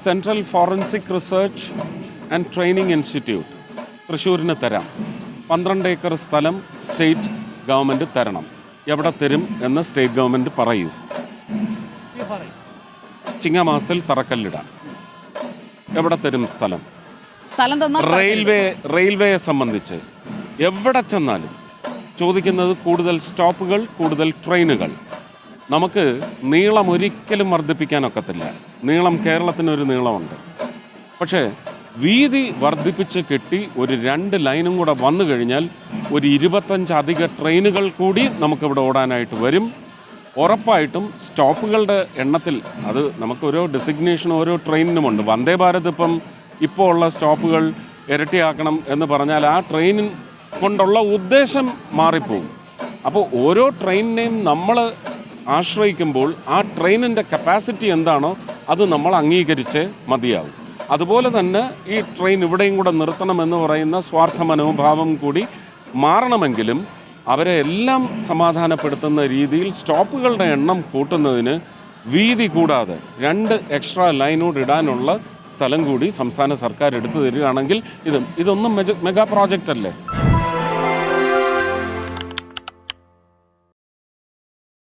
Central forensic research and training institute തൃശ്ശൂരിന് തരാം. 12 acre സ്ഥലം സ്റ്റേറ്റ് ഗവൺമെൻറ് തരണം. എവിടെ തരും എന്ന് സ്റ്റേറ്റ് ഗവൺമെൻറ് പറയൂ. ചിങ്ങമാസത്തിൽ തറക്കല്ലിടാം. എവിടെ തരും സ്ഥലം? റെയിൽവേയെ സംബന്ധിച്ച് എവിടെ ചെന്നാലും ചോദിക്കുന്നത് കൂടുതൽ സ്റ്റോപ്പുകൾ, കൂടുതൽ ട്രെയിനുകൾ. നമുക്ക് നീളം ഒരിക്കലും വർദ്ധിപ്പിക്കാനൊക്കത്തില്ല. നീളം കേരളത്തിനൊരു നീളമുണ്ട്. പക്ഷേ വീതി വർദ്ധിപ്പിച്ച് കെട്ടി ഒരു 2 ലൈനും കൂടെ വന്നു കഴിഞ്ഞാൽ ഒരു 25 അധിക ട്രെയിനുകൾ കൂടി നമുക്കിവിടെ ഓടാനായിട്ട് വരും. ഉറപ്പായിട്ടും സ്റ്റോപ്പുകളുടെ എണ്ണത്തിൽ അത് നമുക്ക് ഓരോ ഡെസിഗ്നേഷൻ ഓരോ ട്രെയിനിനുമുണ്ട്. വന്ദേ ഭാരത് ഇപ്പോൾ ഉള്ള സ്റ്റോപ്പുകൾ ഇരട്ടിയാക്കണം എന്ന് പറഞ്ഞാൽ ആ ട്രെയിനിൻ കൊണ്ടുള്ള ഉദ്ദേശം മാറിപ്പോവും. അപ്പോൾ ഓരോ ട്രെയിനിനെയും നമ്മൾ ആശ്രയിക്കുമ്പോൾ ആ ട്രെയിനിൻ്റെ കപ്പാസിറ്റി എന്താണോ അത് നമ്മൾ അംഗീകരിച്ച് മതിയാവും. അതുപോലെ തന്നെ ഈ ട്രെയിൻ ഇവിടെയും കൂടെ നിർത്തണമെന്ന് പറയുന്ന സ്വാർത്ഥ മനോഭാവം കൂടി മാറണമെങ്കിലും അവരെ എല്ലാം സമാധാനപ്പെടുത്തുന്ന രീതിയിൽ സ്റ്റോപ്പുകളുടെ എണ്ണം കൂട്ടുന്നതിന് വീതി കൂടാതെ 2 എക്സ്ട്രാ ലൈനോട് ഇടാനുള്ള സ്ഥലം കൂടി സംസ്ഥാന സർക്കാർ എടുത്തു തരികയാണെങ്കിൽ ഇതൊന്നും മെഗാ പ്രോജക്റ്റ് അല്ലേ?